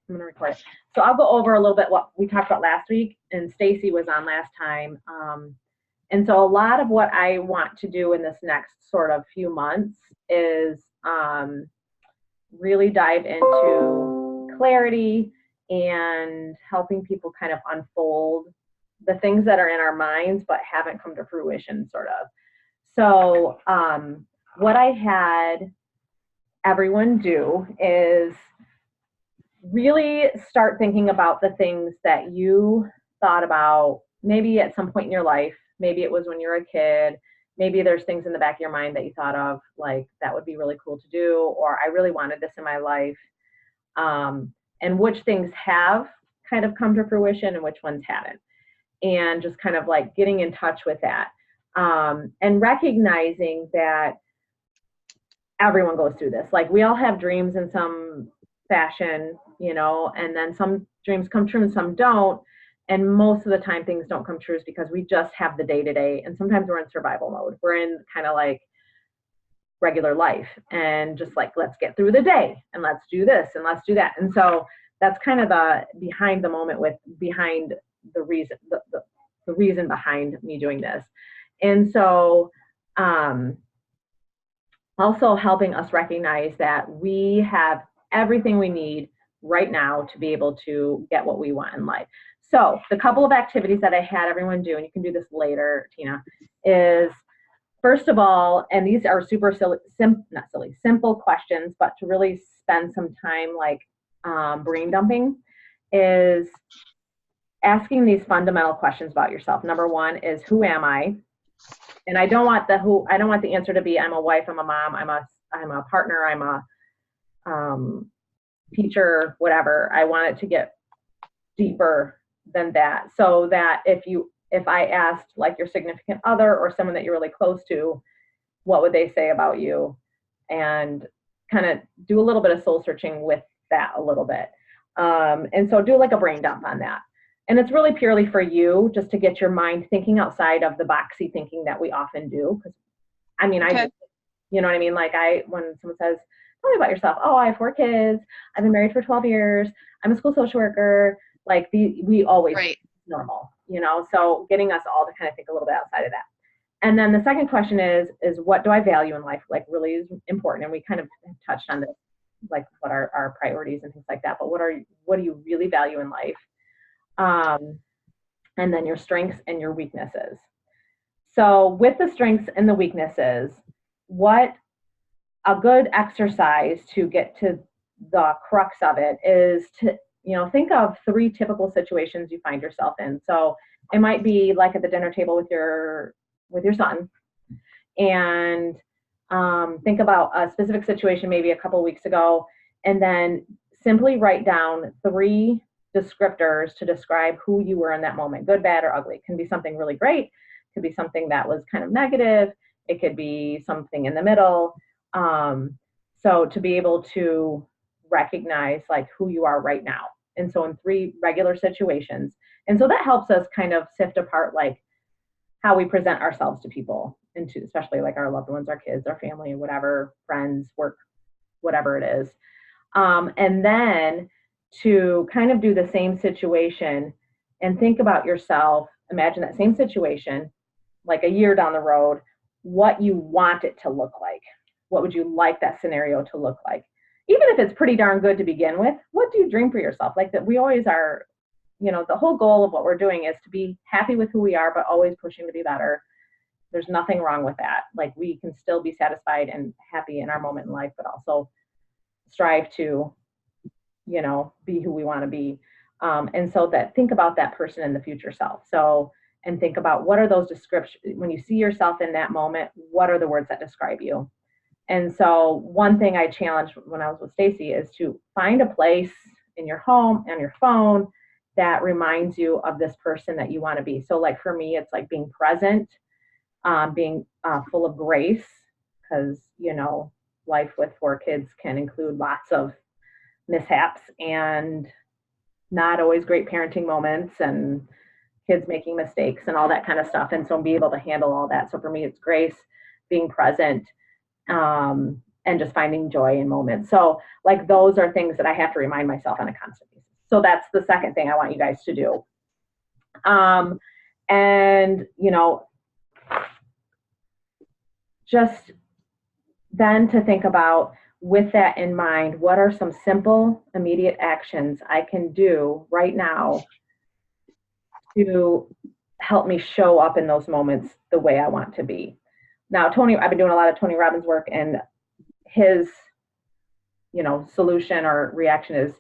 I'm gonna record it. So I'll go over a little bit what we talked about last week, and Stacy was on last time. And so a lot of what I want to do in this next sort of few months is really dive into clarity and helping people kind of unfold the things that are in our minds but haven't come to fruition, sort of. So, what I had everyone do is really start thinking about the things that you thought about maybe at some point in your life. Maybe it was when you were a kid. Maybe there's things in the back of your mind that you thought of, like that would be really cool to do, or I really wanted this in my life. And which things have kind of come to fruition and which ones haven't. And just kind of like getting in touch with that, and recognizing that everyone goes through this. Like we all have dreams in some fashion, and then some dreams come true and some don't. And most of the time things don't come true is because we just have the day to day. And sometimes we're in survival mode. We're in kind of like regular life and just like, let's get through the day and let's do this and let's do that. And so that's kind of the behind the moment with behind the reason, the reason behind me doing this. And so, also helping us recognize that we have everything we need right now to be able to get what we want in life. So the couple of activities that I had everyone do, and you can do this later, Tina, is first of all, and these are super silly, not silly, simple questions, but to really spend some time like brain dumping, is asking these fundamental questions about yourself. Number one is, who am I? And I don't want the answer to be I'm a wife, I'm a mom, I'm a partner, I'm a teacher, whatever. I want it to get deeper than that, so that if I asked like your significant other or someone that you're really close to, what would they say about you? And kind of do a little bit of soul searching with that a little bit. And so do like a brain dump on that. And it's really purely for you, just to get your mind thinking outside of the boxy thinking that we often do. Because I mean, okay. You know what I mean? Like when someone says, tell me about yourself. Oh, I have 4 kids. I've been married for 12 years. I'm a school social worker. Like we always right. Normal, so getting us all to kind of think a little bit outside of that. And then the second question is what do I value in life? Like really is important. And we kind of touched on this, like what are our priorities and things like that. But what do you really value in life? And then your strengths and your weaknesses. So with the strengths and the weaknesses, what a good exercise to get to the crux of it is to, think of 3 typical situations you find yourself in. So it might be like at the dinner table with your son, and think about a specific situation maybe a couple weeks ago, and then simply write down 3 descriptors to describe who you were in that moment, good, bad, or ugly. It can be something really great. It could be something that was kind of negative. It could be something in the middle. So to be able to recognize like who you are right now. And so in 3 regular situations. And so that helps us kind of sift apart like how we present ourselves to people, and to especially like our loved ones, our kids, our family, whatever, friends, work, whatever it is. And then to kind of do the same situation and think about yourself, imagine that same situation, like a year down the road, what you want it to look like. What would you like that scenario to look like? Even if it's pretty darn good to begin with, what do you dream for yourself? Like that we always are, the whole goal of what we're doing is to be happy with who we are, but always pushing to be better. There's nothing wrong with that. Like we can still be satisfied and happy in our moment in life, but also strive to, be who we want to be. And so that think about that person in the future self. So, and think about what are those descriptions, when you see yourself in that moment, what are the words that describe you? And so one thing I challenged when I was with Stacy is to find a place in your home, on your phone, that reminds you of this person that you want to be. So like for me, it's like being present, being full of grace, because, life with 4 kids can include lots of mishaps and not always great parenting moments and kids making mistakes and all that kind of stuff. And so be able to handle all that. So for me, it's grace, being present, and just finding joy in moments. So like those are things that I have to remind myself on a constant basis. So that's the second thing I want you guys to do. And, you know, just then to think about, with that in mind, what are some simple, immediate actions I can do right now to help me show up in those moments the way I want to be. Now, I've been doing a lot of Tony Robbins work, and his, you know, solution or reaction is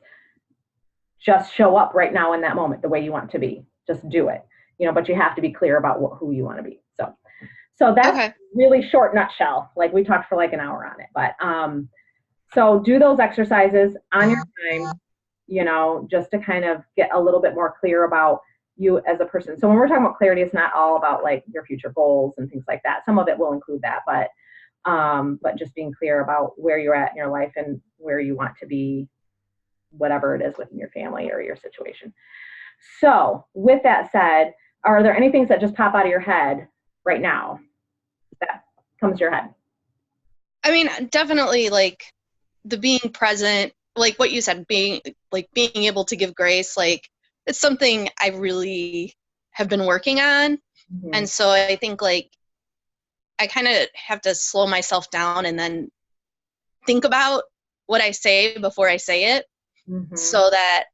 just show up right now in that moment the way you want to be. Just do it, you know, but you have to be clear about who you want to be. So that's really short nutshell. Like we talked for like an hour on it, but so do those exercises on your time, you know, just to kind of get a little bit more clear about you as a person. So when we're talking about clarity, it's not all about like your future goals and things like that. Some of it will include that, but just being clear about where you're at in your life and where you want to be, whatever it is within your family or your situation. So with that said, are there any things that just pop out of your head right now that comes to your head? I mean, definitely like the being present, like what you said, being able to give grace, like it's something I really have been working on. Mm-hmm. And so I think like I kind of have to slow myself down and then think about what I say before I say it, mm-hmm. so that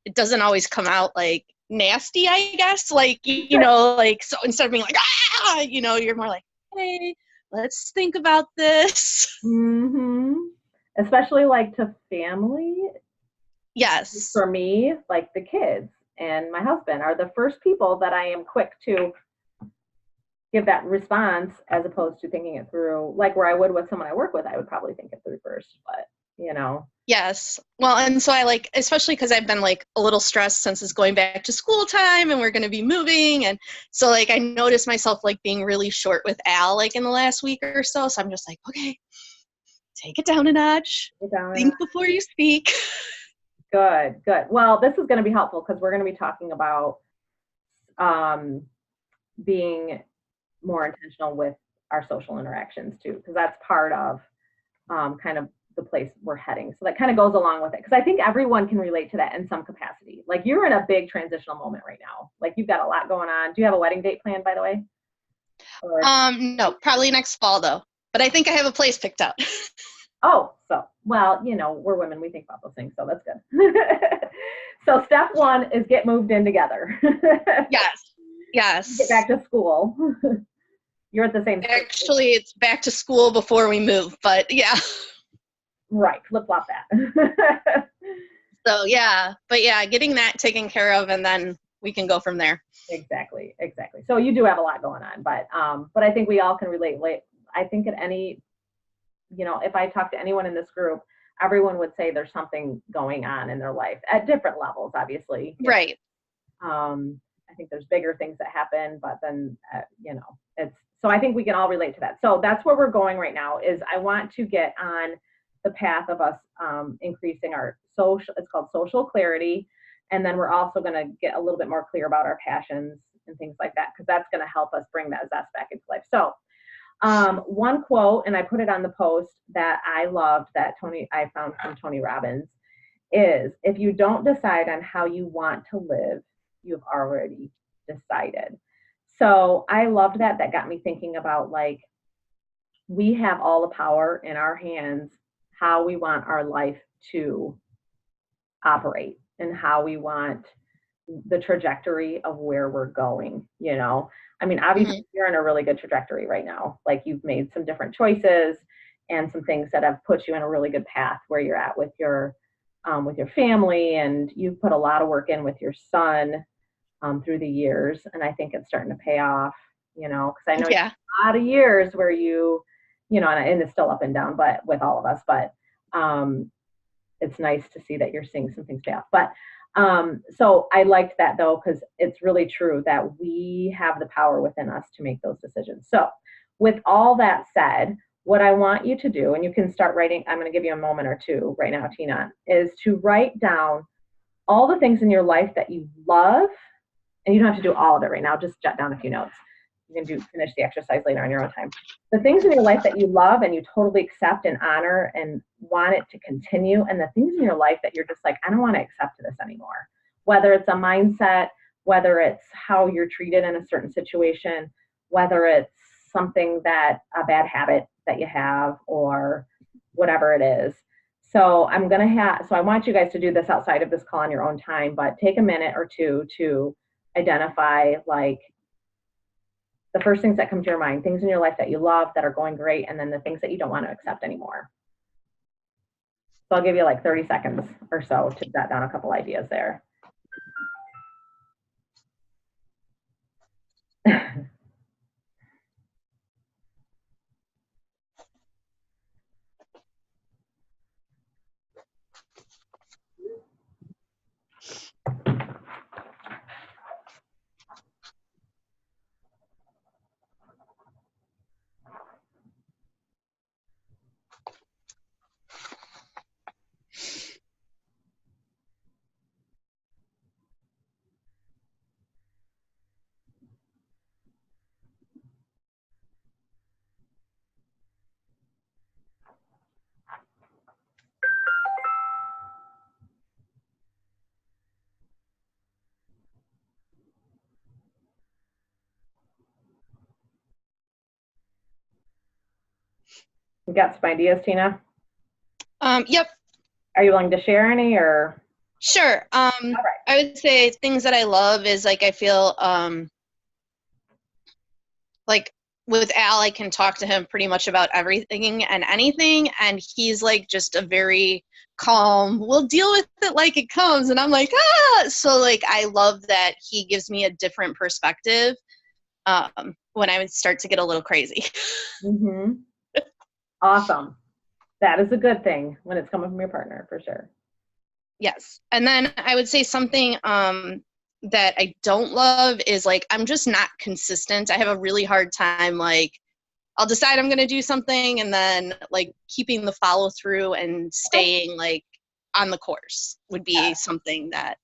it doesn't always come out like nasty, I guess. Like, you know, like, so instead of being like, ah, you know, you're more like, hey, let's think about this. Mm-hmm. Especially like to family. Yes. For me, like the kids and my husband are the first people that I am quick to give that response, as opposed to thinking it through, like where I would with someone I work with, I would probably think it through first, but you know. Yes. Well, and so I like, especially because I've been like a little stressed since it's going back to school time and we're going to be moving. And so like, I noticed myself like being really short with Al, like in the last week or so. So I'm just like, okay, take it down a notch. Think before you speak. Good. Well, this is going to be helpful because we're going to be talking about being more intentional with our social interactions too, because that's part of kind of the place we're heading. So that kind of goes along with it, because I think everyone can relate to that in some capacity. Like you're in a big transitional moment right now. Like you've got a lot going on. Do you have a wedding date planned, by the way? Or... no, probably next fall though. But I think I have a place picked out. Oh, so, well, you know, we're women, we think about those things, so that's good. So step one is get moved in together. Yes. Get back to school. You're at the same stage. Actually, it's back to school before we move, but yeah. Right, flip-flop that. So yeah, but yeah, getting that taken care of, and then we can go from there. Exactly. So you do have a lot going on, but I think we all can relate. I think at any, you know, if I talk to anyone in this group, everyone would say there's something going on in their life at different levels, obviously. Right. I think there's bigger things that happen, but then, you know, so I think we can all relate to that. So that's where we're going right now, is I want to get on the path of us increasing our it's called social clarity. And then we're also going to get a little bit more clear about our passions and things like that, because that's going to help us bring that zest back into life. So one quote, and I put it on the post, that I loved, that I found from Tony Robbins, is, if you don't decide on how you want to live, you've already decided. So I loved that. That got me thinking about, like, we have all the power in our hands, how we want our life to operate and how we want the trajectory of where we're going, you know. I mean, obviously, mm-hmm. You're in a really good trajectory right now. Like, you've made some different choices and some things that have put you in a really good path where you're at with your family, and you've put a lot of work in with your son through the years, and I think it's starting to pay off, you know, because I know yeah. A lot of years where you know, and it's still up and down, but with all of us, but it's nice to see that you're seeing some things pay off. But so I liked that, though, because it's really true that we have the power within us to make those decisions. So with all that said, what I want you to do, and you can start writing, I'm going to give you a moment or two right now, Tina, is to write down all the things in your life that you love, and you don't have to do all of it right now, just jot down a few notes. You can finish the exercise later on your own time. The things in your life that you love and you totally accept and honor and want it to continue, and the things in your life that you're just like, I don't want to accept this anymore. Whether it's a mindset, whether it's how you're treated in a certain situation, whether it's something that a bad habit that you have or whatever it is. So I want you guys to do this outside of this call on your own time, but take a minute or two to identify like the first things that come to your mind, things in your life that you love that are going great, and then the things that you don't want to accept anymore. So I'll give you like 30 seconds or so to jot down a couple ideas there. You got some ideas, Tina? Yep. Are you willing to share any or? Sure. I would say things that I love is like I feel like with Al, I can talk to him pretty much about everything and anything, and he's like just a very calm, we'll deal with it like it comes, and I'm like, ah! So like I love that he gives me a different perspective when I would start to get a little crazy. Mm-hmm. Awesome. That is a good thing when it's coming from your partner, for sure. Yes. And then I would say something that I don't love is like I'm just not consistent. I have a really hard time like I'll decide I'm going to do something and then like keeping the follow through and staying like on the course would be something that.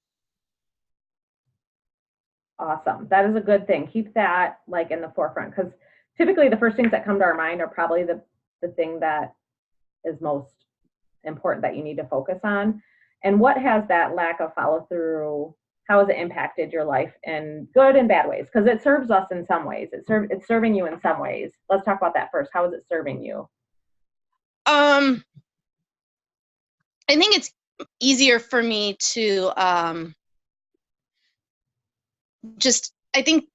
Awesome. That is a good thing. Keep that like in the forefront, because typically the first things that come to our mind are probably the thing that is most important that you need to focus on. And what has that lack of follow through, how has it impacted your life in good and bad ways? Because it serves us in some ways. It's serving you in some ways. Let's talk about that first. How is it serving you? I think it's easier for me to just, I think,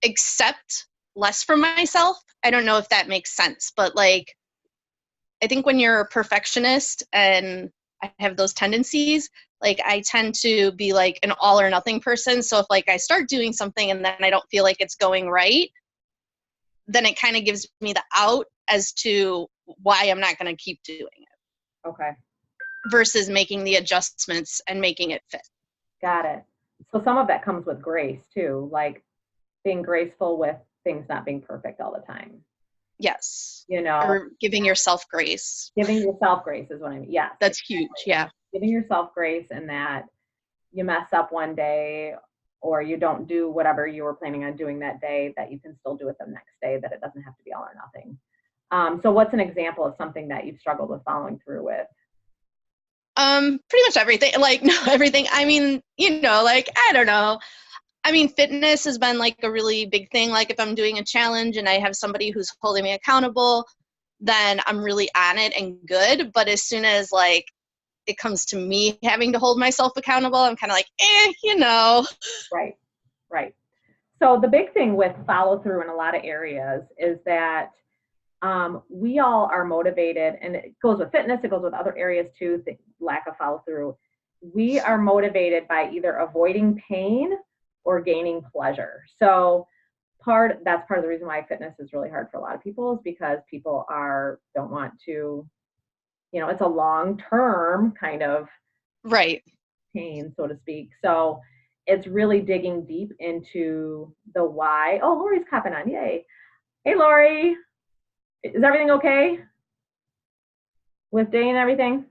accept less from myself. I don't know if that makes sense, but like, I think when you're a perfectionist, and I have those tendencies, like I tend to be like an all or nothing person. So if like I start doing something and then I don't feel like it's going right, then it kind of gives me the out as to why I'm not going to keep doing it. Okay. Versus making the adjustments and making it fit. Got it. So some of that comes with grace too, like being graceful with things not being perfect all the time. Yes. You know, or giving yourself grace. Giving yourself grace is what I mean. Yes. That's huge. Yeah. Giving yourself grace in that you mess up one day or you don't do whatever you were planning on doing that day, that you can still do it the next day, that it doesn't have to be all or nothing. So what's an example of something that you've struggled with following through with? Pretty much everything. Like, no, everything. I mean, you know, like, I don't know. I mean, fitness has been like a really big thing. Like if I'm doing a challenge and I have somebody who's holding me accountable, then I'm really on it and good. But as soon as like it comes to me having to hold myself accountable, I'm kind of like, you know. Right, right. So the big thing with follow through in a lot of areas is that we all are motivated, and it goes with fitness, it goes with other areas too, the lack of follow through. We are motivated by either avoiding pain or gaining pleasure. So that's part of the reason why fitness is really hard for a lot of people, is because people don't want to, you know, it's a long-term kind of right pain, so to speak. So it's really digging deep into the why. Oh, Lori's copping on. Yay. Hey, Lori. Is everything okay with day and everything?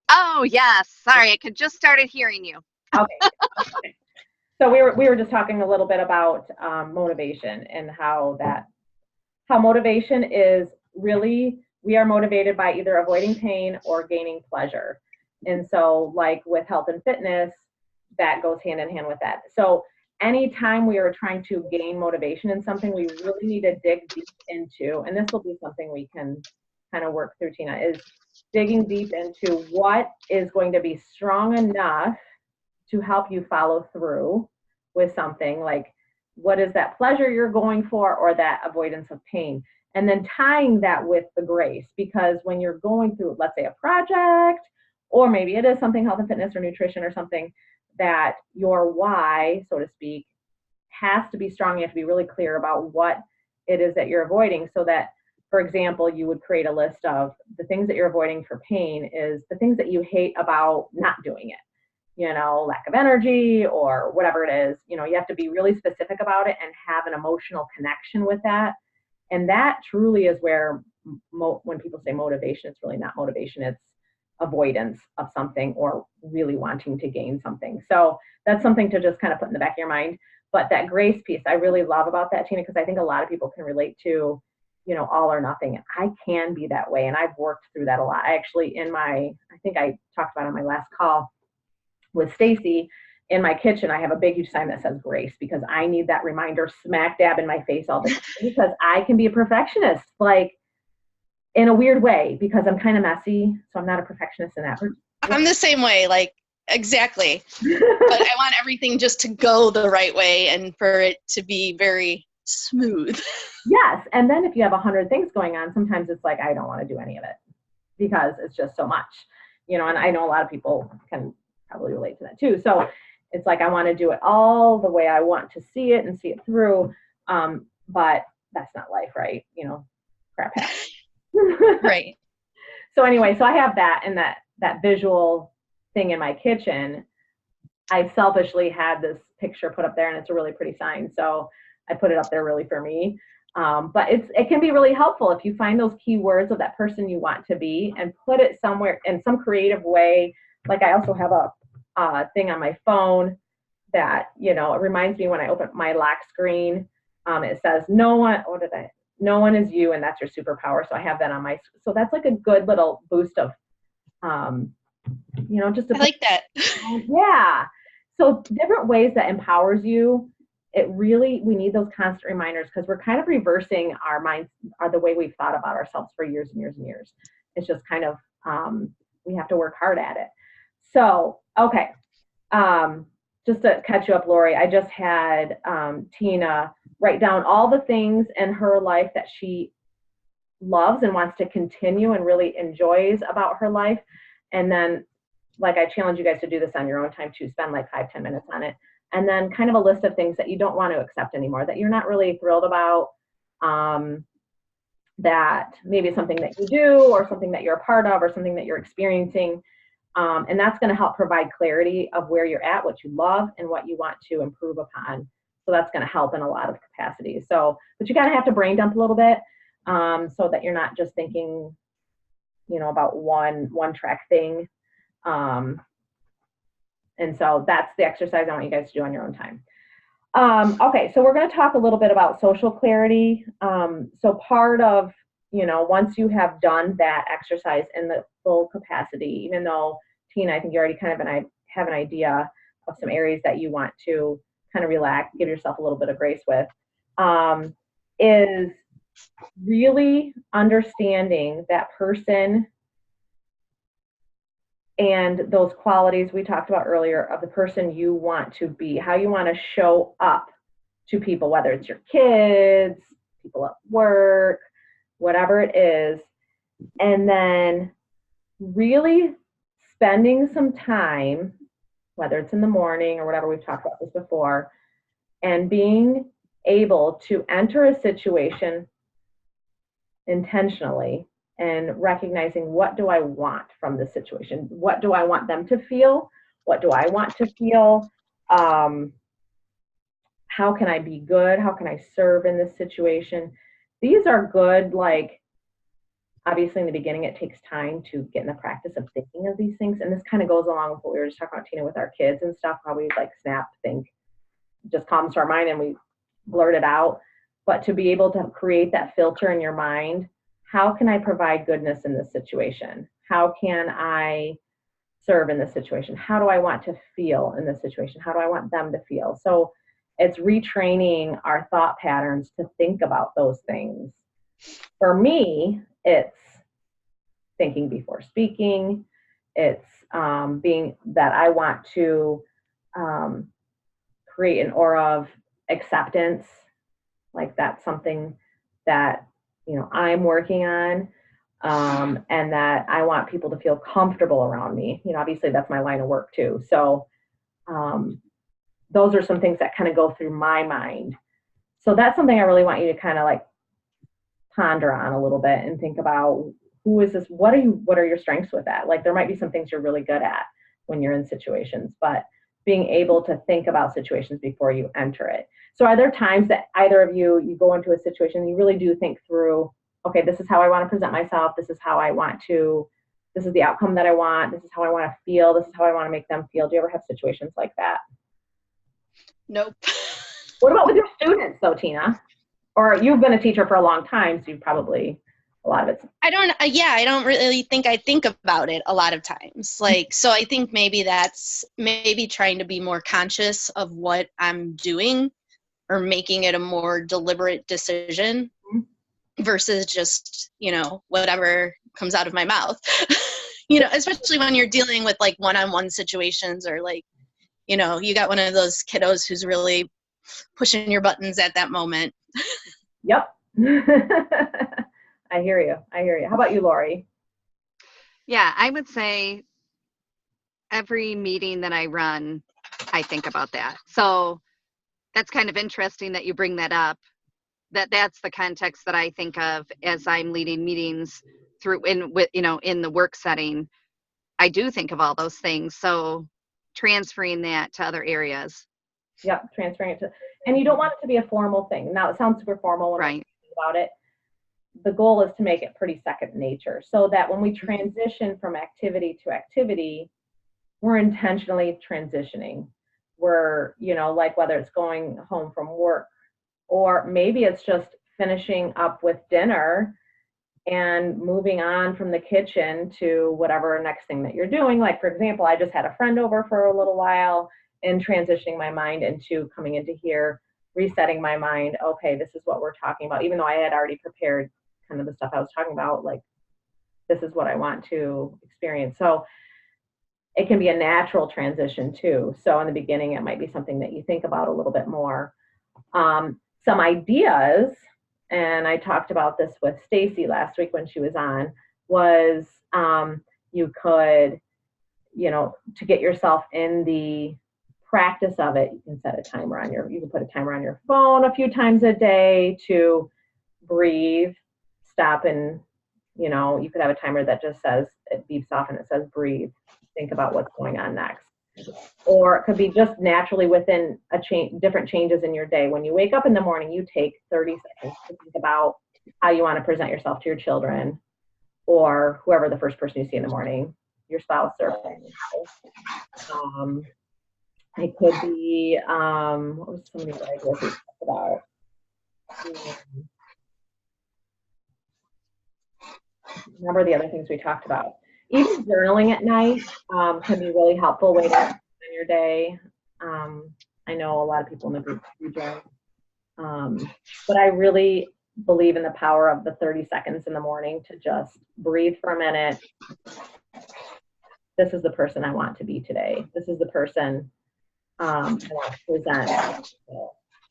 Oh, yes. Sorry, I just started hearing you. Okay. So we were just talking a little bit about motivation and how motivation is really, we are motivated by either avoiding pain or gaining pleasure. And so, like with health and fitness, that goes hand in hand with that. So anytime we are trying to gain motivation in something, we really need to dig deep into, and this will be something we can kind of work through, Tina, is digging deep into what is going to be strong enough to help you follow through with something. Like, what is that pleasure you're going for, or that avoidance of pain? And then tying that with the grace, because when you're going through, let's say, a project, or maybe it is something health and fitness or nutrition or something, that your why, so to speak, has to be strong. You have to be really clear about what it is that you're avoiding, so that, for example, you would create a list of the things that you're avoiding for pain is the things that you hate about not doing it. Lack of energy or whatever it is. You have to be really specific about it and have an emotional connection with that. And that truly is where, when people say motivation, it's really not motivation. It's avoidance of something or really wanting to gain something. So that's something to just kind of put in the back of your mind. But that grace piece, I really love about that, Tina, because I think a lot of people can relate to, all or nothing. I can be that way. And I've worked through that a lot. I actually, I think I talked about it on my last call with Stacy, in my kitchen, I have a big, huge sign that says grace, because I need that reminder smack dab in my face all the time, because I can be a perfectionist, like, in a weird way, because I'm kind of messy. So I'm not a perfectionist in that. I'm the same way, like, exactly. But I want everything just to go the right way and for it to be very smooth. Yes. And then if you have 100 things going on, sometimes it's like, I don't want to do any of it because it's just so much, and I know a lot of people can probably relate to that too. So it's like, I want to do it all the way I want to see it and see it through. But that's not life, right? Crap happens. Right. So anyway, so I have that, and that visual thing in my kitchen. I selfishly had this picture put up there, and it's a really pretty sign. So I put it up there really for me. But it can be really helpful if you find those key words of that person you want to be and put it somewhere in some creative way. Like, I also have a thing on my phone that, it reminds me when I open my lock screen. It says, no one is you, and that's your superpower. So I have that on so that's like a good little boost of, just I like that. Yeah. So different ways that empowers you. We need those constant reminders, because we're kind of reversing our minds, are the way we've thought about ourselves for years and years and years. It's just kind of, we have to work hard at it. So, okay. Just to catch you up, Lori, I just had Tina write down all the things in her life that she loves and wants to continue and really enjoys about her life. And then, like, I challenge you guys to do this on your own time too. Spend like 5-10 minutes on it. And then kind of a list of things that you don't want to accept anymore, that you're not really thrilled about, that maybe something that you do, or something that you're a part of, or something that you're experiencing. And that's going to help provide clarity of where you're at, what you love, and what you want to improve upon. So that's going to help in a lot of capacities. So, but you kind of have to brain dump a little bit, so that you're not just thinking, about one track thing. And so that's the exercise I want you guys to do on your own time. Okay, so we're going to talk a little bit about social clarity. So part of, once you have done that exercise in the full capacity, even though, Tina, I think you already kind of have an idea of some areas that you want to kind of relax, give yourself a little bit of grace with, is really understanding that person and those qualities we talked about earlier of the person you want to be, how you want to show up to people, whether it's your kids, people at work, whatever it is. And then really spending some time, whether it's in the morning or whatever, we've talked about this before, and being able to enter a situation intentionally and recognizing, what do I want from this situation? What do I want them to feel? What do I want to feel? How can I be good? How can I serve in this situation? These are good, like, obviously in the beginning, it takes time to get in the practice of thinking of these things. And this kind of goes along with what we were just talking about, Tina, with our kids and stuff, how we like snap, think, just comes to our mind and we blurt it out. But to be able to create that filter in your mind, how can I provide goodness in this situation? How can I serve in this situation? How do I want to feel in this situation? How do I want them to feel? So it's retraining our thought patterns to think about those things. For me, it's thinking before speaking. It's being that I want to create an aura of acceptance. Like that's something that, I'm working on. And that I want people to feel comfortable around me. Obviously that's my line of work too. So those are some things that kind of go through my mind. So that's something I really want you to kind of like ponder on a little bit and think about, who is this? What are your strengths with that? Like there might be some things you're really good at when you're in situations, but being able to think about situations before you enter it. So are there times that either of you go into a situation and you really do think through, okay, this is how I want to present myself. This is the outcome that I want. This is how I want to feel. This is how I want to make them feel. Do you ever have situations like that? Nope. What about with your students though, Tina? Or you've been a teacher for a long time, so you probably, a lot of it's. I don't really think I think about it a lot of times. Like, so I think maybe that's trying to be more conscious of what I'm doing or making it a more deliberate decision versus just, whatever comes out of my mouth, especially when you're dealing with like one-on-one situations or like, you got one of those kiddos who's really pushing your buttons at that moment. Yep. I hear you. How about you, Lori? Yeah, I would say every meeting that I run, I think about that. So that's kind of interesting that you bring that up. That's the context that I think of as I'm leading meetings in the work setting. I do think of all those things. So transferring that to other areas. Yep, transferring it to, and you don't want it to be a formal thing. Now it sounds super formal when I think about it. The goal is to make it pretty second nature, so that when we transition from activity to activity, we're intentionally transitioning. We're, like whether it's going home from work, or maybe it's just finishing up with dinner and moving on from the kitchen to whatever next thing that you're doing. Like, for example, I just had a friend over for a little while and transitioning my mind into coming into here, resetting my mind. Okay, this is what we're talking about. Even though I had already prepared kind of the stuff I was talking about, like, this is what I want to experience. So it can be a natural transition too. So in the beginning, it might be something that you think about a little bit more. Some ideas, and I talked about this with Stacy last week when she was on, was you could, to get yourself in the practice of it, you can set a timer you can put a timer on your phone a few times a day to breathe, stop, and, you could have a timer that just says, it beeps off and it says breathe, think about what's going on next. Or it could be just naturally within different changes in your day. When you wake up in the morning, you take 30 seconds to think about how you want to present yourself to your children or whoever the first person you see in the morning, your spouse or family. It could be, what was some of the ideas we talked about? Remember the other things we talked about. Even journaling at night can be a really helpful way to spend your day. I know a lot of people in the group do journal. But I really believe in the power of the 30 seconds in the morning to just breathe for a minute. This is the person I want to be today. This is the person I want to present.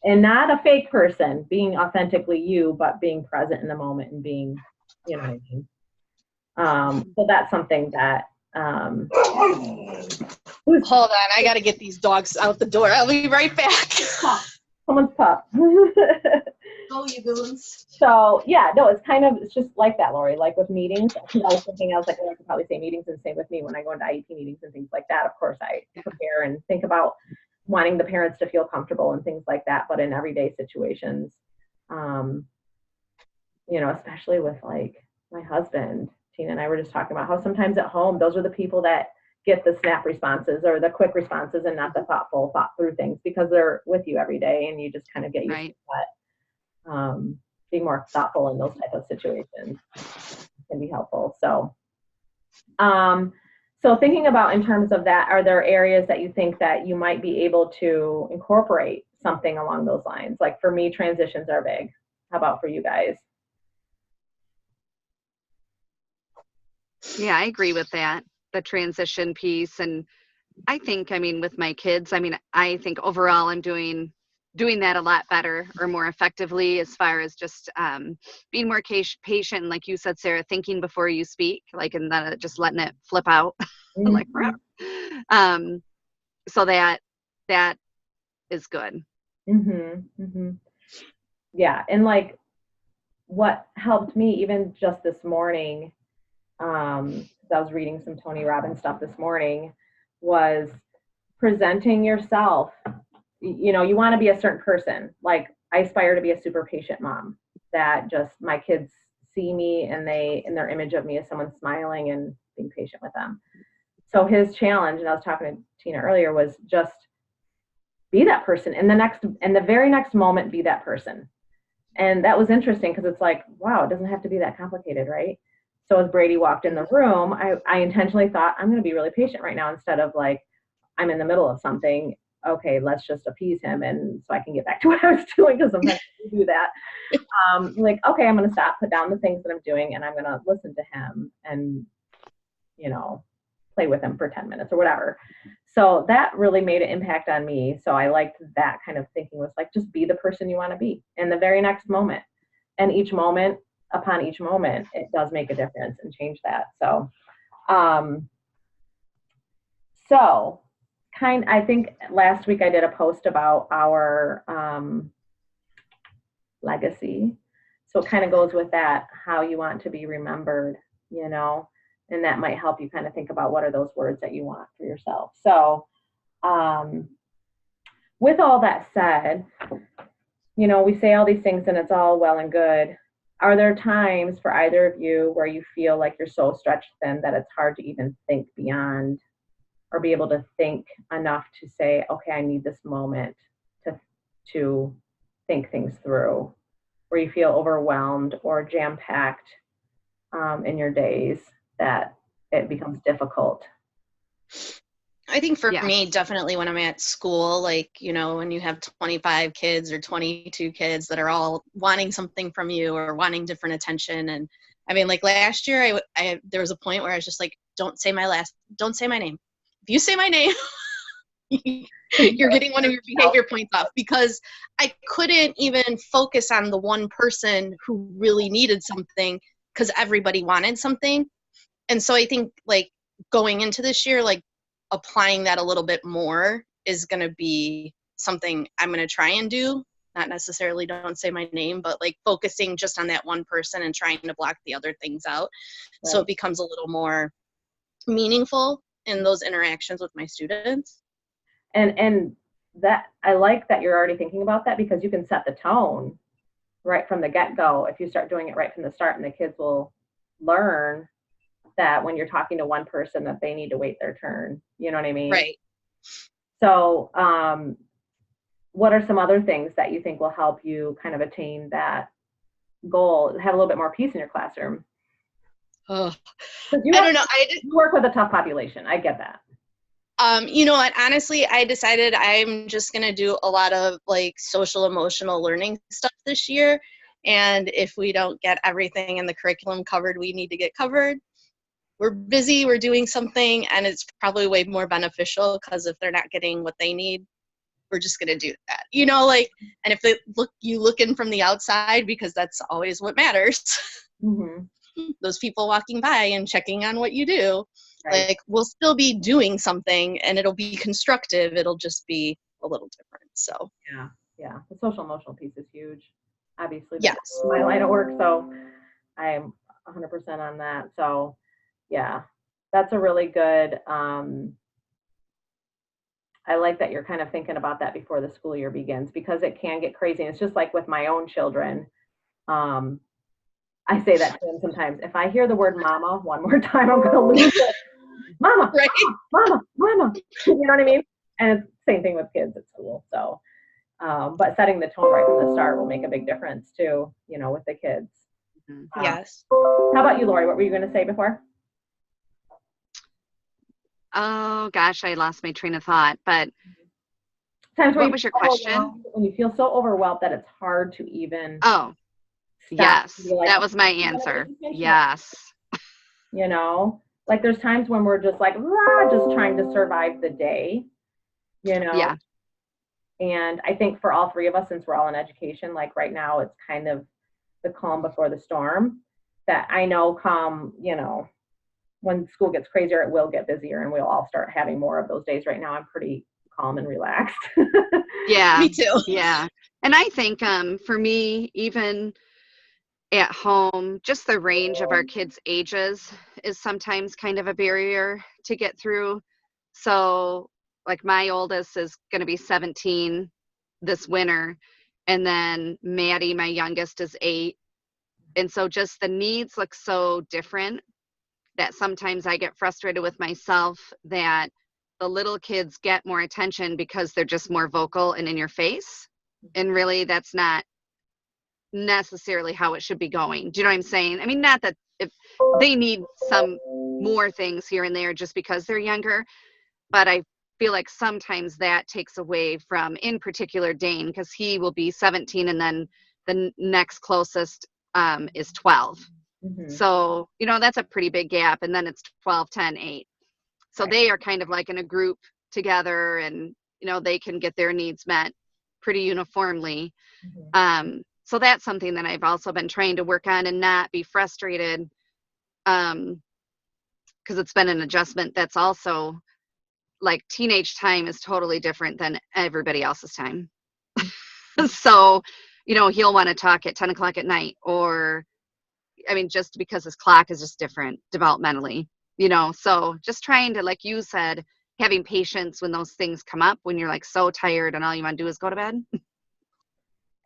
And not a fake person, being authentically you, but being present in the moment and being, what I mean. So that's something that Hold on, I gotta get these dogs out the door. I'll be right back. Someone's pup. Oh, you goons. So yeah, no, it's just like that, Lori. Like with meetings, I was thinking, I was like, well, I could probably say meetings, and same with me when I go into IEP meetings and things like that. Of course, I prepare and think about wanting the parents to feel comfortable and things like that. But in everyday situations, especially with like my husband, Tina and I were just talking about how sometimes at home, those are the people that get the snap responses or the quick responses and not the thoughtful, thought through things, because they're with you every day and you just kind of get used to that. Being more thoughtful in those type of situations can be helpful. So, so thinking about in terms of that, are there areas that you think that you might be able to incorporate something along those lines? Like for me, transitions are big. How about for you guys? Yeah, I agree with that, the transition piece. And I think, I mean, with my kids, I mean, I think overall I'm doing that a lot better or more effectively, as far as just being more patient. And like you said, Sarah, thinking before you speak, like, and then just letting it flip out. Like, so that is good. Yeah. And like what helped me even just this morning, because I was reading some Tony Robbins stuff this morning, was presenting yourself. You know, you want to be a certain person. Like I aspire to be a super patient mom, that just my kids see me and they, in their image of me, as someone smiling and being patient with them. So his challenge, and I was talking to Tina earlier, was just be that person in the very next moment, be that person. And that was interesting because it's like, wow, it doesn't have to be that complicated, right? So as Brady walked in the room, I intentionally thought, I'm going to be really patient right now, instead of like, I'm in the middle of something. Okay, let's just appease him and so I can get back to what I was doing, because sometimes you do that. Like, okay, I'm going to stop, put down the things that I'm doing, and I'm going to listen to him and, you know, play with him for 10 minutes or whatever. So that really made an impact on me. So I liked that kind of thinking, was like, just be the person you want to be in the very next moment. And each moment, upon each moment, it does make a difference and change that. So, I think last week I did a post about our legacy. So it kind of goes with that, how you want to be remembered, you know, and that might help you kind of think about what are those words that you want for yourself. So with all that said, you know, we say all these things and it's all well and good. Are there times for either of you where you feel like you're so stretched thin that it's hard to even think beyond, or be able to think enough to say, okay, I need this moment to think things through, where you feel overwhelmed or jam-packed in your days that it becomes difficult? I think for me, definitely when I'm at school, like, you know, when you have 25 kids or 22 kids that are all wanting something from you or wanting different attention. And I mean, like last year, there was a point where I was just like, don't say my name. If you say my name, you're getting one of your behavior points off, because I couldn't even focus on the one person who really needed something, because everybody wanted something. And so I think like going into this year, like applying that a little bit more is going to be something I'm going to try and do. Not necessarily don't say my name, but like focusing just on that one person and trying to block the other things out. Right. So it becomes a little more meaningful in those interactions with my students. And that, I like that you're already thinking about that, because you can set the tone right from the get-go if you start doing it right from the start, and the kids will learn that when you're talking to one person that they need to wait their turn. You know what I mean? Right. So what are some other things that you think will help you kind of attain that goal, have a little bit more peace in your classroom? Oh, I don't know. You work with a tough population. I get that. You know what, honestly, I decided I'm just going to do a lot of like social emotional learning stuff this year. And if we don't get everything in the curriculum covered, we need to get covered. We're busy, we're doing something, and it's probably way more beneficial, because if they're not getting what they need, we're just going to do that, you know, like, and if you look in from the outside, because that's always what matters. Mm-hmm. Those people walking by and checking on what you do, right. Like we'll still be doing something and it'll be constructive. It'll just be a little different. So yeah, the social emotional piece is huge. Obviously, yes, my line of work, so I'm 100% on that. So yeah, that's a really good. I like that you're kind of thinking about that before the school year begins, because it can get crazy. And it's just like with my own children. I say that to them sometimes. If I hear the word mama one more time, I'm going to lose it. mama, Right. mama, mama. You know what I mean? And it's the same thing with kids at school. So, but setting the tone right from the start will make a big difference too, you know, with the kids. Mhm. Yes. How about you, Lori? What were you going to say before? Oh gosh, I lost my train of thought. But Times where what you was your feel question? overwhelmed, when you feel so overwhelmed that it's hard to even Oh, stop yes, and be like, that okay, was my I'm gonna be answer. intentional. Yes. You know, like there's times when we're just like, "Rah," just trying to survive the day, you know. Yeah. And I think for all three of us, since we're all in education, like right now, it's kind of the calm before the storm. That I know come, you know, when school gets crazier, it will get busier and we'll all start having more of those days. Right now, I'm pretty calm and relaxed. Yeah. Me too. Yeah. And I think for me, even at home, just the range of our kids' ages is sometimes kind of a barrier to get through. So, like, my oldest is going to be 17 this winter, and then Maddie, my youngest, is 8. And so, just the needs look so different that sometimes I get frustrated with myself that the little kids get more attention because they're just more vocal and in your face. And really, that's not necessarily how it should be going. Do you know what I'm saying? I mean, not that if they need some more things here and there just because they're younger, but I feel like sometimes that takes away from, in particular, Dane, because he will be 17 and then the next closest is 12. Mhm. So, you know, that's a pretty big gap. And then it's 12, 10, 8. So Right. they are kind of like in a group together and, you know, they can get their needs met pretty uniformly. Mhm. So that's something that I've also been trying to work on and not be frustrated because it's been an adjustment that's also like teenage time is totally different than everybody else's time. So, you know, he'll want to talk at 10 o'clock at night or, I mean, just because his clock is just different developmentally, you know, so just trying to, like you said, having patience when those things come up, when you're like so tired and all you want to do is go to bed.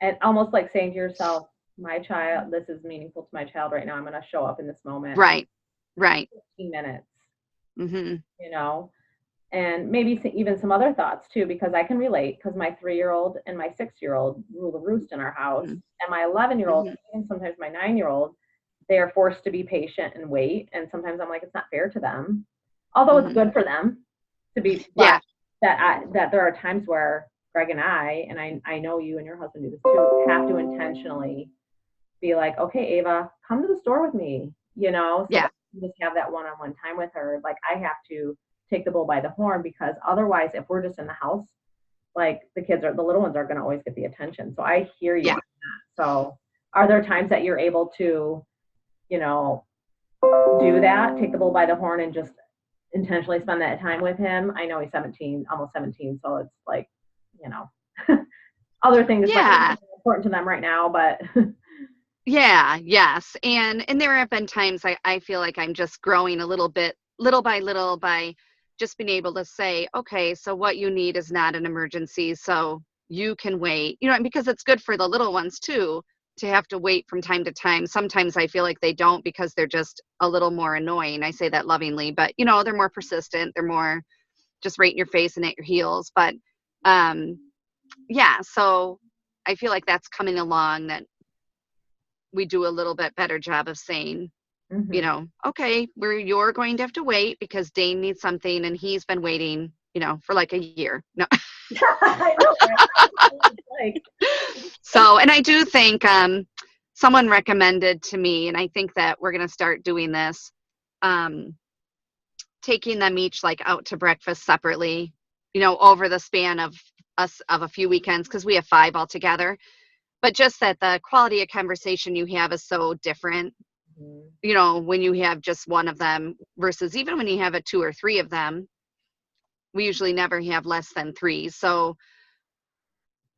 And almost like saying to yourself, my child, this is meaningful to my child right now. I'm going to show up in this moment. Right. Right. 15 minutes, Mm-hmm. you know, and maybe even some other thoughts too, because I can relate because my 3-year-old and my 6-year-old rule the roost in our house. Mm-hmm. And my 11-year-old, Mm-hmm. and sometimes my 9-year-old, they are forced to be patient and wait. And sometimes I'm like, it's not fair to them. Although it's Mm-hmm. good for them to be, Yeah. that there are times where Greg and I know you and your husband do this too, have to intentionally be like, okay, Ava, come to the store with me, you know, so Yeah. that you just have that one-on-one time with her. Like I have to take the bull by the horn because otherwise, if we're just in the house, like the little ones are going to always get the attention. So I hear you. Yeah. On that. So are there times that you're able to, you know, do that, take the bull by the horn and just intentionally spend that time with him? I know he's 17, almost 17. So it's like, you know, other things might Yeah. be important to them right now, but Yeah. Yes. And there have been times I feel like I'm just growing a little bit, little by little, by just being able to say, okay, so what you need is not an emergency. So you can wait, you know, and because it's good for the little ones too, to have to wait from time to time. Sometimes I feel like they don't because they're just a little more annoying. I say that lovingly, but you know, they're more persistent. They're more just right in your face and at your heels. But um, yeah, so I feel like that's coming along, that we do a little bit better job of saying, you Mhm. know, okay, you're going to have to wait because Dane needs something and he's been waiting, you know, for like a year. No. I know, right? Like, So, and I do think someone recommended to me, and I think that we're going to start doing this, um, taking them each like out to breakfast separately, you know, over the span of us of a few weekends, because we have 5 altogether. But just that the quality of conversation you have is so different, mhm. you know, when you have just one of them versus even when you have a 2 or 3 of them. We usually never have less than 3. So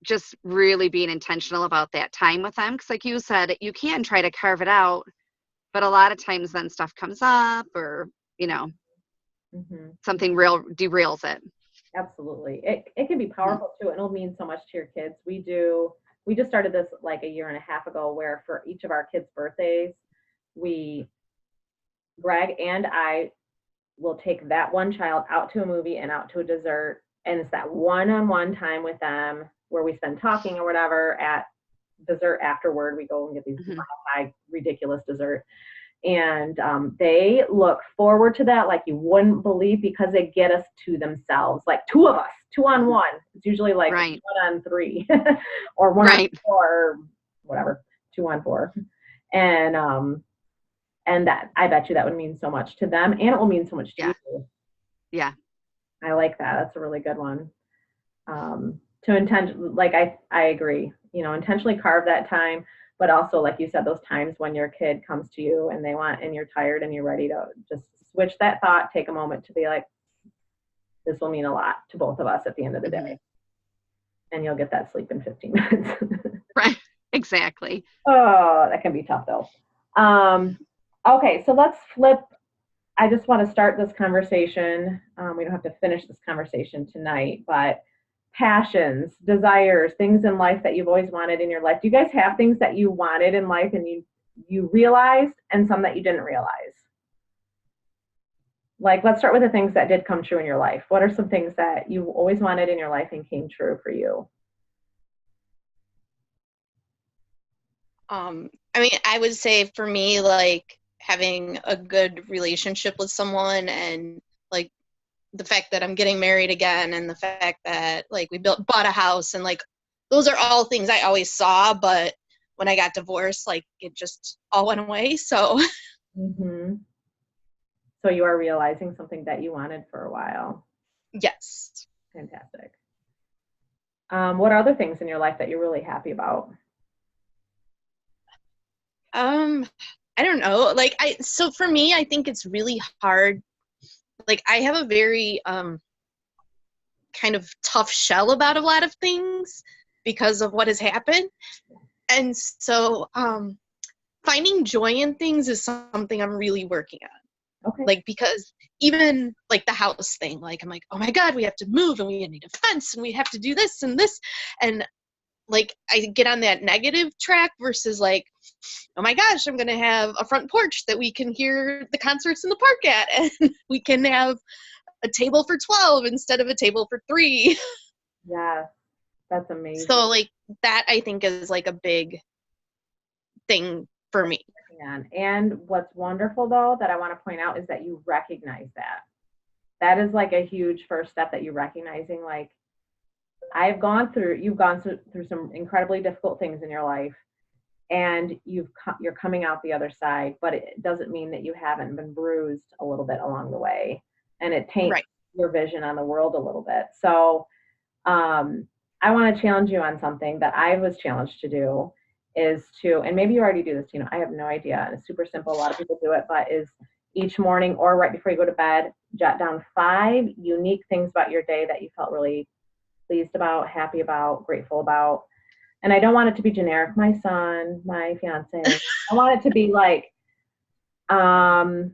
just really being intentional about that time with them. Because like you said, you can try to carve it out, but a lot of times then stuff comes up or, you know, Mhm. something real derails it. Absolutely. It can be Mhm. powerful too, and it'll mean so much to your kids. We just started this like a year and a half ago where for each of our kids' birthdays, we Greg and I will take that one child out to a movie and out to a dessert. And it's that one-on-one time with them where we spend talking or whatever. At dessert afterward, we go and get these high, ridiculous dessert. And they look forward to that like you wouldn't believe, because they get us to themselves, like two of us, 2-on-1. It's usually like 1-on-3 or 1-on-4 or whatever, 2-on-4. And that, I bet you that would mean so much to them, and it will mean so much to you. Yeah. I like that. That's a really good one. I agree, intentionally carve that time, but also, like you said, those times when your kid comes to you and and you're tired and you're ready to just switch that thought, take a moment to be like, this will mean a lot to both of us at the end of the day. And you'll get that sleep in 15 minutes. Right. Exactly. Oh, that can be tough though. Okay, so let's flip. I just want to start this conversation. We don't have to finish this conversation tonight, but passions, desires, things in life that you've always wanted in your life. Do you guys have things that you wanted in life and you realized, and some that you didn't realize? Like, let's start with the things that did come true in your life. What are some things that you always wanted in your life and came true for you? I would say for me, like, having a good relationship with someone, and like the fact that I'm getting married again, and the fact that like we bought a house, and like those are all things I always saw, but when I got divorced, like it just all went away. So So you are realizing something that you wanted for a while. Yes. Fantastic. What are other things in your life that you're really happy about? I don't know. Like so for me, I think it's really hard. Like I have a very kind of tough shell about a lot of things because of what has happened. And so finding joy in things is something I'm really working on. Okay. Like, because even like the house thing, like I'm like, oh my God, we have to move and we need a fence and we have to do this and this. And like I get on that negative track versus like, oh my gosh, I'm going to have a front porch that we can hear the concerts in the park at, and we can have a table for 12 instead of a table for 3. Yeah, that's amazing. So like that I think is like a big thing for me. And what's wonderful though that I want to point out is that you recognize that. That is like a huge first step, that you're recognizing, like, you've gone through some incredibly difficult things in your life, and you're coming out the other side, but it doesn't mean that you haven't been bruised a little bit along the way, and it taints your vision on the world a little bit. So I want to challenge you on something that I was challenged to do, is to, and maybe you already do this, I have no idea, and it's super simple, a lot of people do it, but is each morning or right before you go to bed, jot down 5 unique things about your day that you felt really pleased about, happy about, grateful about. And I don't want it to be generic, my son, my fiance. I want it to be like, someone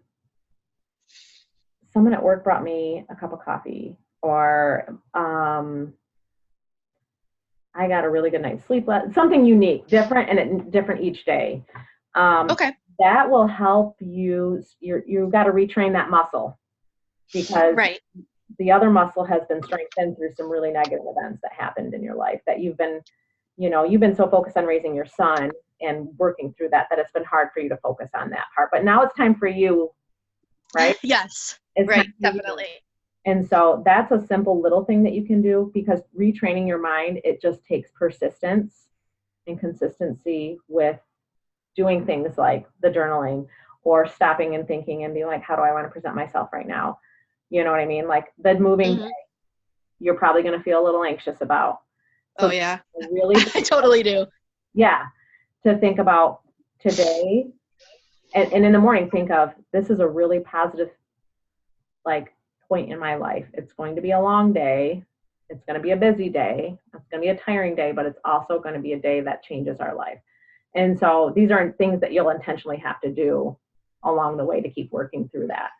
at work brought me a cup of coffee, or I got a really good night's sleep, something unique, different, and different each day. Okay. That will help you. You've got to retrain that muscle, because the other muscle has been strengthened through some really negative events that happened in your life, that you've been so focused on raising your son and working through that it's been hard for you to focus on that part. But now it's time for you, right? Yes. It's right. Definitely. And so that's a simple little thing that you can do, because retraining your mind, it just takes persistence and consistency with doing things like the journaling, or stopping and thinking and being like, how do I want to present myself right now? You know what I mean? Like the moving day, you're probably going to feel a little anxious about. So yeah. Really, I totally do. Yeah. To think about today, and in the morning, think of, this is a really positive, like, point in my life. It's going to be a long day. It's going to be a busy day. It's going to be a tiring day, but it's also going to be a day that changes our life. And so these are things that you'll intentionally have to do along the way to keep working through that.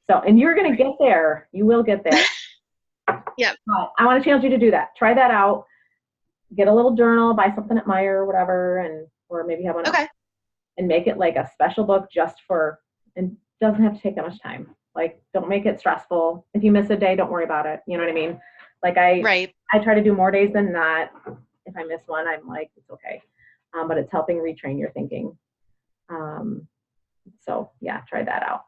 So, and you're going to get there. You will get there. Yeah. I want to challenge you to do that. Try that out. Get a little journal, buy something at Meijer or whatever, or maybe have one. Okay. And make it like a special book and doesn't have to take that much time. Like, don't make it stressful. If you miss a day, don't worry about it. You know what I mean? Like Right. I try to do more days than not. If I miss one, I'm like, it's okay. But it's helping retrain your thinking. So yeah, try that out.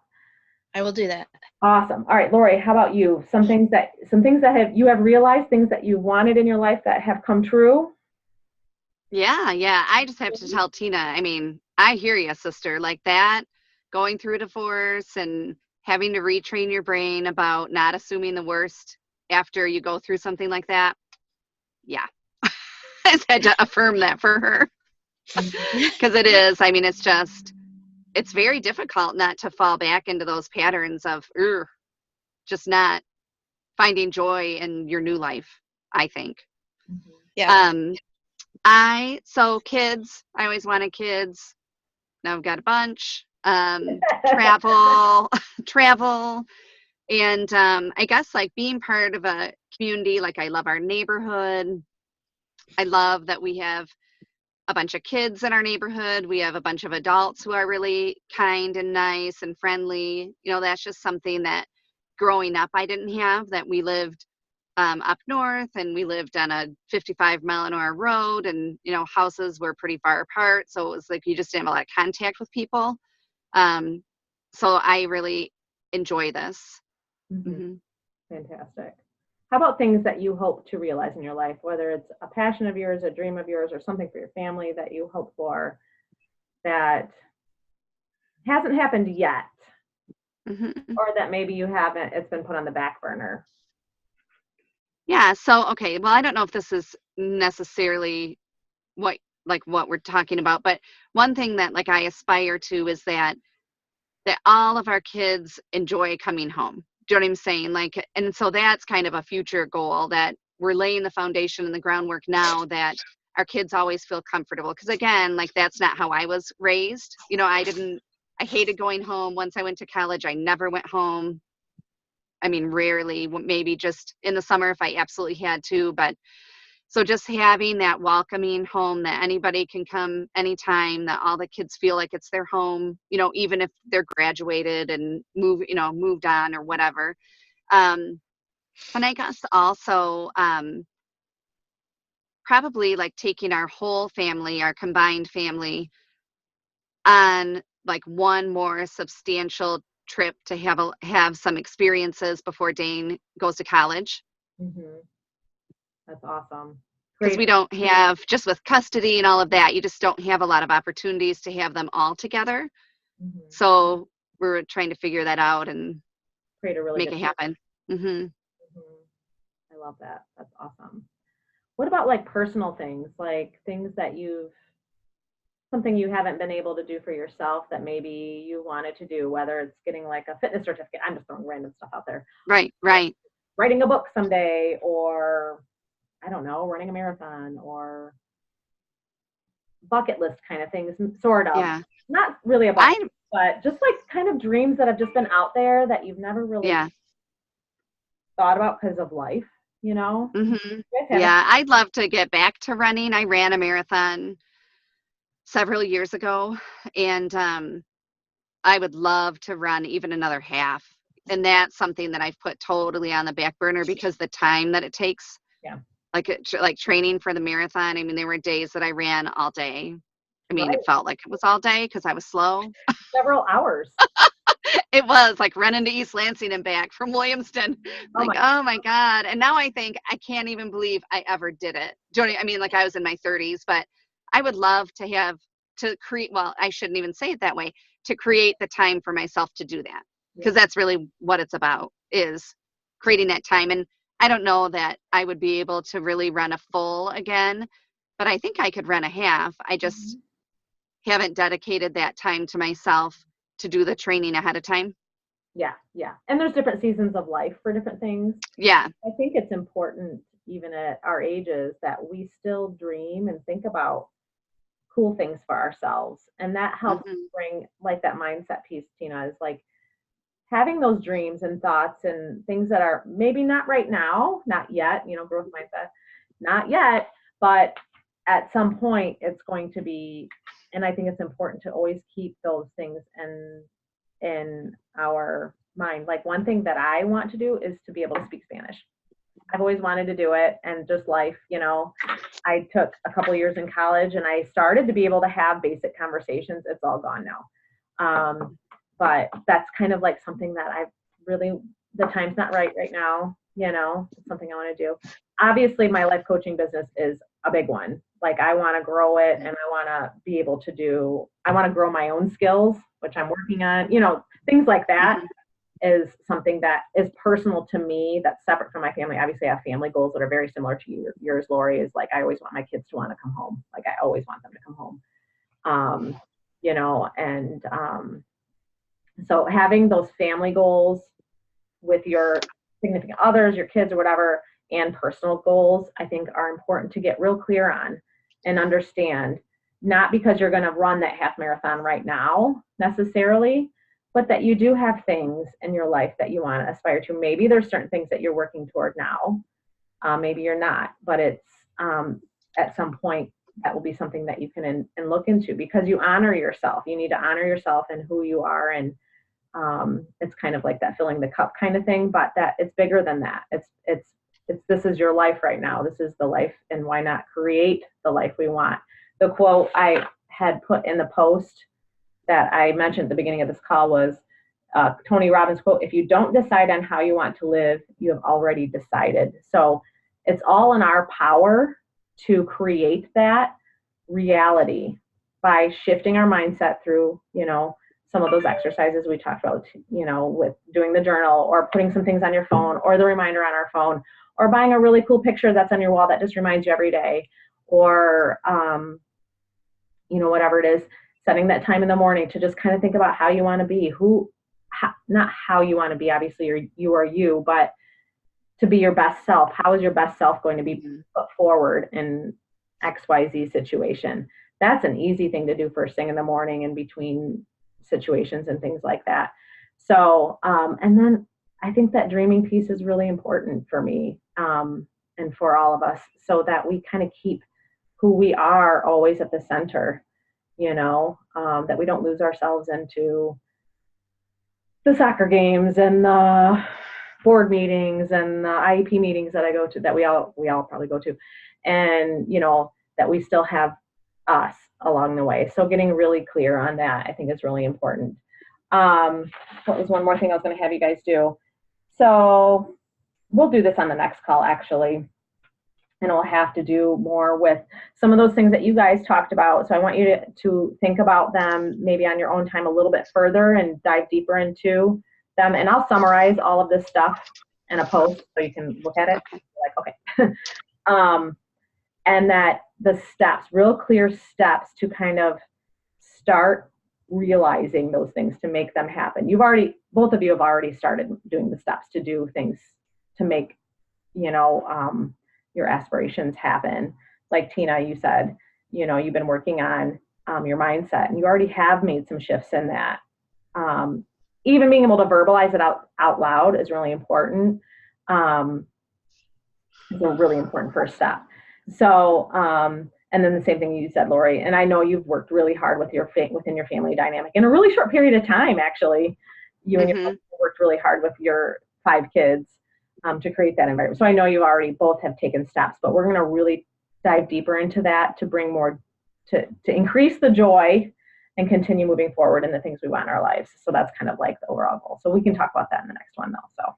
I will do that. Awesome. All right, Lori, how about you? Some things that you have realized, things that you wanted in your life that have come true. Yeah. I just have to tell Tina, I mean, I hear you, sister. Like that, going through a divorce and having to retrain your brain about not assuming the worst after you go through something like that. Yeah. I just had to affirm that for her. Because it is, I mean, it's very difficult not to fall back into those patterns of just not finding joy in your new life, I think. Yeah. So kids, I always wanted kids. Now I've got a bunch. Travel, travel. And I guess like being part of a community, like I love our neighborhood. I love that we have a bunch of kids in our neighborhood. We have a bunch of adults who are really kind and nice and friendly. You know, that's just something that growing up I didn't have, that we lived up north and we lived on a 55-mile-an-hour road, and, you know, houses were pretty far apart. So it was like you just didn't have a lot of contact with people. So I really enjoy this. Mm-hmm. Fantastic. How about things that you hope to realize in your life, whether it's a passion of yours, a dream of yours, or something for your family that you hope for that hasn't happened yet, or that maybe you haven't, it's been put on the back burner? Yeah. So, okay. Well, I don't know if this is necessarily what we're talking about, but one thing that like I aspire to is that all of our kids enjoy coming home. Do you know what I'm saying? Like, and so that's kind of a future goal, that we're laying the foundation and the groundwork now, that our kids always feel comfortable. Because again, like that's not how I was raised. You know, I hated going home. Once I went to college, I never went home. I mean, rarely, maybe just in the summer if I absolutely had to. But so just having that welcoming home, that anybody can come anytime, that all the kids feel like it's their home, you know, even if they're graduated and moved on or whatever. And I guess also probably like taking our whole family, our combined family, on like one more substantial trip to have some experiences before Dane goes to college. Mm-hmm. That's awesome. Because we don't have, just with custody and all of that, you just don't have a lot of opportunities to have them all together. Mm-hmm. So we're trying to figure that out and create a really make it happen. Mm-hmm. I love that. That's awesome. What about like personal things, like things that something you haven't been able to do for yourself that maybe you wanted to do, whether it's getting like a fitness certificate, I'm just throwing random stuff out there. Right. Writing a book someday, or I don't know, running a marathon, or bucket list kind of things, sort of. Yeah. Not really a bucket list, but just like kind of dreams that have just been out there that you've never really thought about because of life, you know? Mm-hmm. Yeah, I'd love to get back to running. I ran a marathon several years ago, and I would love to run even another half. And that's something that I've put totally on the back burner because the time that it takes. Yeah. Like training for the marathon. I mean, there were days that I ran all day. I mean, It felt like it was all day because I was slow. Several hours. It was like running to East Lansing and back from Williamston. Oh my God. And now I think I can't even believe I ever did it. I mean, like I was in my 30s, but I would love to create, well, I shouldn't even say it that way, to create the time for myself to do that. Because that's really what it's about, is creating that time. And I don't know that I would be able to really run a full again, but I think I could run a half. I just haven't dedicated that time to myself to do the training ahead of time. Yeah. And there's different seasons of life for different things. Yeah. I think it's important, even at our ages, that we still dream and think about cool things for ourselves. And that helps bring like that mindset piece, Tina, is like having those dreams and thoughts and things that are maybe not right now, not yet, growth mindset, not yet, but at some point it's going to be. And I think it's important to always keep those things in our mind. Like one thing that I want to do is to be able to speak Spanish. I've always wanted to do it, and just life, I took a couple years in college and I started to be able to have basic conversations. It's all gone now. But that's kind of like something that I really, the time's not right now, it's something I want to do. Obviously, my life coaching business is a big one. Like I want to grow it, and I want to be able to I want to grow my own skills, which I'm working on, things like that. Is something that is personal to me, that's separate from my family. Obviously, I have family goals that are very similar to yours, Lori, is like, I always want my kids to want to come home. Like I always want them to come home. So having those family goals with your significant others, your kids or whatever, and personal goals, I think are important to get real clear on and understand, not because you're going to run that half marathon right now necessarily, but that you do have things in your life that you want to aspire to. Maybe there's certain things that you're working toward now. Maybe you're not, but it's at some point that will be something that you can and look into, because you honor yourself. You need to honor yourself and who you are. And it's kind of like that filling the cup kind of thing, but that it's bigger than that. It's this is your life right now. This is the life, and why not create the life we want? The quote I had put in the post that I mentioned at the beginning of this call was Tony Robbins' quote: "If you don't decide on how you want to live, you have already decided." So it's all in our power to create that reality by shifting our mindset through, some of those exercises we talked about, with doing the journal, or putting some things on your phone, or the reminder on our phone, or buying a really cool picture that's on your wall that just reminds you every day, or, whatever it is, setting that time in the morning to just kind of think about how you want to be, not how you want to be, obviously you are you, but to be your best self. How is your best self going to be put forward in XYZ situation? That's an easy thing to do first thing in the morning in between situations and things like that. So, and then I think that dreaming piece is really important for me, and for all of us, so that we kind of keep who we are always at the center, that we don't lose ourselves into the soccer games and the board meetings and the IEP meetings that I go to, that we all probably go to, and that we still have us along the way. So getting really clear on that, I think, is really important. What was one more thing I was going to have you guys do? So we'll do this on the next call, actually, and we'll have to do more with some of those things that you guys talked about. So I want you to think about them maybe on your own time a little bit further and dive deeper into them. And I'll summarize all of this stuff in a post so you can look at it. Like, okay. And that the steps, real clear steps to kind of start realizing those things to make them happen. Both of you have already started doing the steps to do things to make, your aspirations happen. Like Tina, you said, you've been working on your mindset, and you already have made some shifts in that. Even being able to verbalize it out loud is really important. It's a really important first step. So, and then the same thing you said, Lori, and I know you've worked really hard with within your family dynamic in a really short period of time. Actually, you and your husband worked really hard with your 5 kids to create that environment. So I know you already both have taken steps, but we're going to really dive deeper into that to bring more, to increase the joy and continue moving forward in the things we want in our lives. So that's kind of like the overall goal. So we can talk about that in the next one, though. So,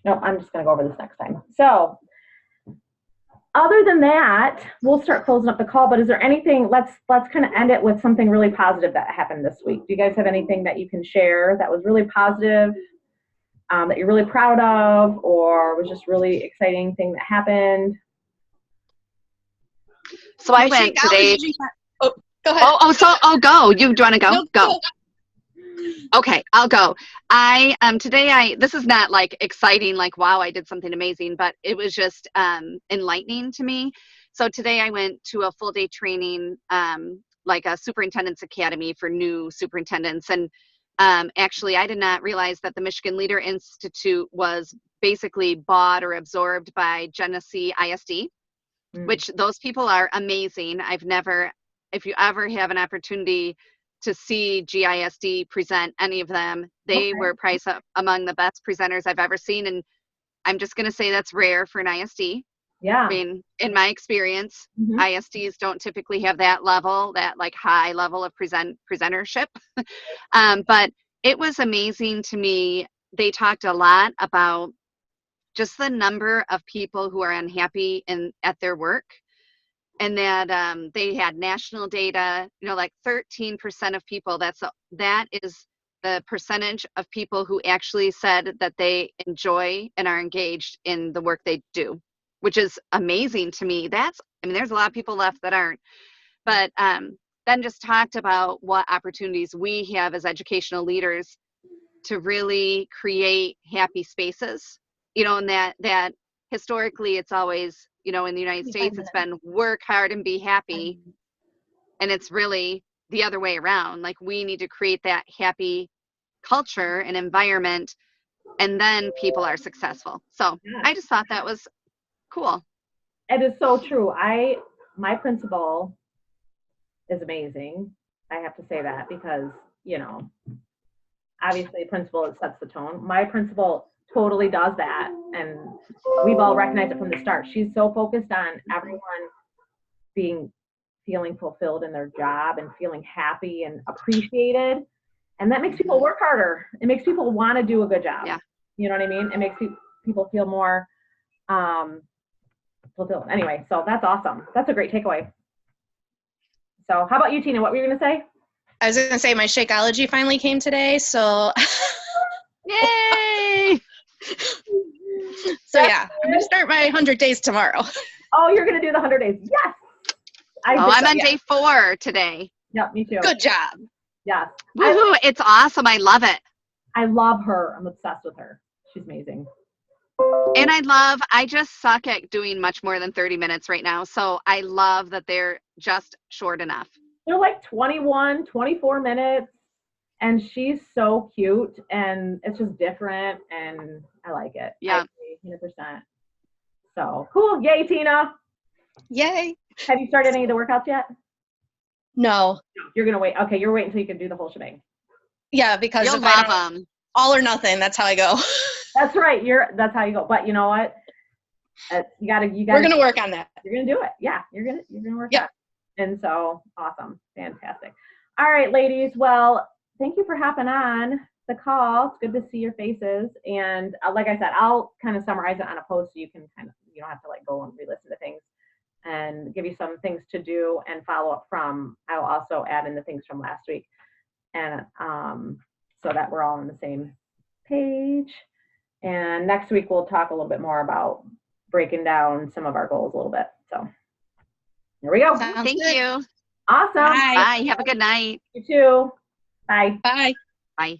no, I'm just going to go over this next time. So other than that, we'll start closing up the call, but is there anything, let's kind of end it with something really positive that happened this week. Do you guys have anything that you can share that was really positive, that you're really proud of, or was just really exciting thing that happened? So I went today. Oh, go ahead. Go. Do you want to go? No, go. Okay, I'll go. This is not like exciting, like, wow, I did something amazing, but it was just enlightening to me. So today I went to a full day training, like a superintendent's academy for new superintendents. And actually, I did not realize that the Michigan Leader Institute was basically bought or absorbed by Genesee ISD, which those people are amazing. I've never if you ever have an opportunity to see GISD present any of them, they Okay. were priced up among the best presenters I've ever seen. And I'm just going to say that's rare for an ISD. Yeah. I mean, in my experience, Mhm. ISDs don't typically have that level, that like high level of presentership. But it was amazing to me. They talked a lot about just the number of people who are unhappy at their work, and that they had national data, like 13% of people, that is the percentage of people who actually said that they enjoy and are engaged in the work they do, which is amazing to me. There's a lot of people left that aren't, but then just talked about what opportunities we have as educational leaders to really create happy spaces, and that historically it's always, in the United States, it's been work hard and be happy. And it's really the other way around. Like, we need to create that happy culture and environment, and then people are successful. So I just thought that was cool. It is so true. My principal is amazing. I have to say that because, obviously principal, it sets the tone. My principal totally does that, and we've all recognized it from the start. She's so focused on everyone feeling fulfilled in their job and feeling happy and appreciated, and that makes people work harder. It makes people want to do a good job. Yeah. You know what I mean? It makes people feel more fulfilled. Anyway, so that's awesome. That's a great takeaway. So how about you, Tina? What were you going to say? I was going to say my Shakeology finally came today, so Yay! so yeah, I'm going to start my 100 days tomorrow. Oh, you're going to do the 100 days. Yes. I'm on day 4 today. Yep, me too. Good job. Yes. Woohoo! It's awesome. I love it. I love her. I'm obsessed with her. She's amazing. And I just suck at doing much more than 30 minutes right now. So I love that they're just short enough. They're like 21, 24 minutes. And she's so cute. And it's just different. And I like it. Yeah. I agree, 100%. So cool. Yay, Tina. Yay. Have you started any of the workouts yet? No. You're going to wait. Okay. You're waiting until you can do the whole shebang. Yeah, because You'll if I love don't, them. all or nothing, that's how I go. That's right. That's how you go. But you know what? You gotta. We're going to work on that. You're gonna do it. Yeah, you're gonna work Yeah. out. And so awesome, fantastic. All right, ladies. Well, thank you for hopping on the call. It's good to see your faces. And like I said, I'll kind of summarize it on a post so you can you don't have to like go and re-listen to things, and give you some things to do and follow up from. I'll also add in the things from last week, and so that we're all on the same page. And next week we'll talk a little bit more about breaking down some of our goals a little bit. So here we go. Sounds Thank good. you. Awesome. Bye. Bye. Have a good night. You too. Bye. Bye. Bye.